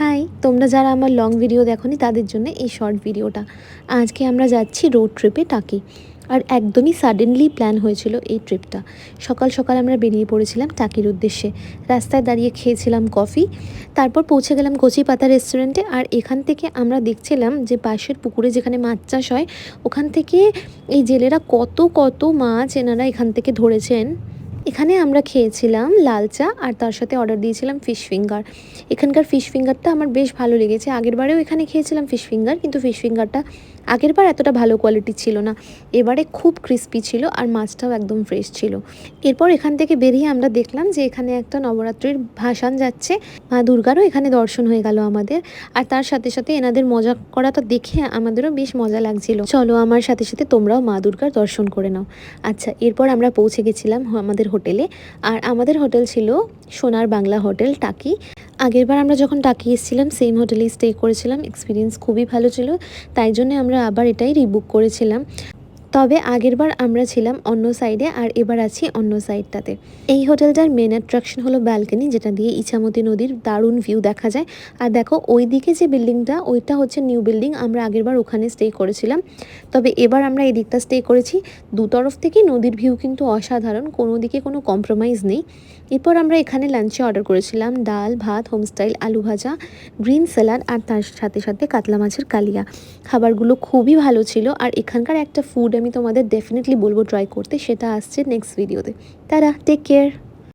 High, তোমরা যারা আমার লং ভিডিও দেখোনি তাদের জন্য এই শর্ট ভিডিওটা। আজকে আমরা যাচ্ছি রোড ট্রিপে টাকি। আর একদমই সাডেনলি প্ল্যান হয়েছিল এই ট্রিপটা। সকাল সকাল আমরা বেরিয়ে পড়েছিলাম টাকির উদ্দেশ্যে। রাস্তায় দাঁড়িয়ে খেয়েছিলাম কফি, তারপর পৌঁছে গেলাম কচি পাতা রেস্টুরেন্টে। আর এখান থেকে আমরা দেখছিলাম যে পাশের পুকুরে যেখানে মাছ চাষ হয় ওখান থেকে এই জেলেরা কত কত মাছ এনারা এখান থেকে ধরেছেন। এখানে আমরা খেয়েছিলাম লাল চা আর তার সাথে অর্ডার দিয়েছিলাম ফিশ ফিঙ্গার। এখানকার ফিশ ফিঙ্গারটা আমার বেশ ভালো লেগেছে। আগেরবারেও এখানে খেয়েছিলাম ফিশ ফিঙ্গার, কিন্তু ফিশ ফিঙ্গারটা আগেরবার এতটা ভালো কোয়ালিটির ছিল না। এবারে খুব ক্রিস্পি ছিল আর মাছটাও একদম ফ্রেশ ছিল। এরপর এখান থেকে বেরিয়ে আমরা দেখলাম যে এখানে একটা নবরাত্রির ভাসান যাচ্ছে। মা দুর্গারও এখানে দর্শন হয়ে গেল আমাদের। আর তার সাথে সাথে এনাদের মজা করাটা দেখে আমাদেরও বেশ মজা লাগছিল। চলো আমার সাথে সাথে তোমরাও মা দুর্গার দর্শন করে নাও। আচ্ছা, এরপর আমরা পৌঁছে গেছিলাম আমাদের হোটেলে। আর আমাদের হোটেল ছিল সোনার বাংলা হোটেল টাকি। আগেরবার আমরা যখন টাকি এসেছিলাম সেম হোটেলেই স্টে করেছিলাম। এক্সপিরিয়েন্স খুবই ভালো ছিল, তাই জন্য আমরা আবার এটাই রিবুক করেছিলাম। তবে আগেরবার আমরা ছিলাম অন্য সাইডে আর এবার আছি অন্য সাইডটাতে। এই হোটেলটার মেন অ্যাট্রাকশন হলো ব্যালকনি, যেটা দিয়ে ইছামতি নদীর দারুণ ভিউ দেখা যায়। আর দেখো ওই দিকে যে বিল্ডিংটা, ওইটা হচ্ছে নিউ বিল্ডিং। আমরা আগেরবার ওখানে স্টে করেছিলাম, তবে এবার আমরা এই দিকটা স্টে করেছি। দুতরফ থেকেই নদীর ভিউ কিন্তু অসাধারণ, কোনো দিকে কোনো কম্প্রোমাইজ নেই। এরপর আমরা এখানে লাঞ্চে অর্ডার করেছিলাম ডাল ভাত, হোমস্টাইল আলু ভাজা, গ্রিন স্যালাড আর তার সাথে সাথে কাতলা মাছের কালিয়া। খাবারগুলো খুবই ভালো ছিল। আর এখানকার একটা ফুড আমি তোমাদের ডেফিনেটলি বলবো ট্রাই করতে, সেটা আসছে নেক্সট ভিডিওতে। তারা টেক কেয়ার।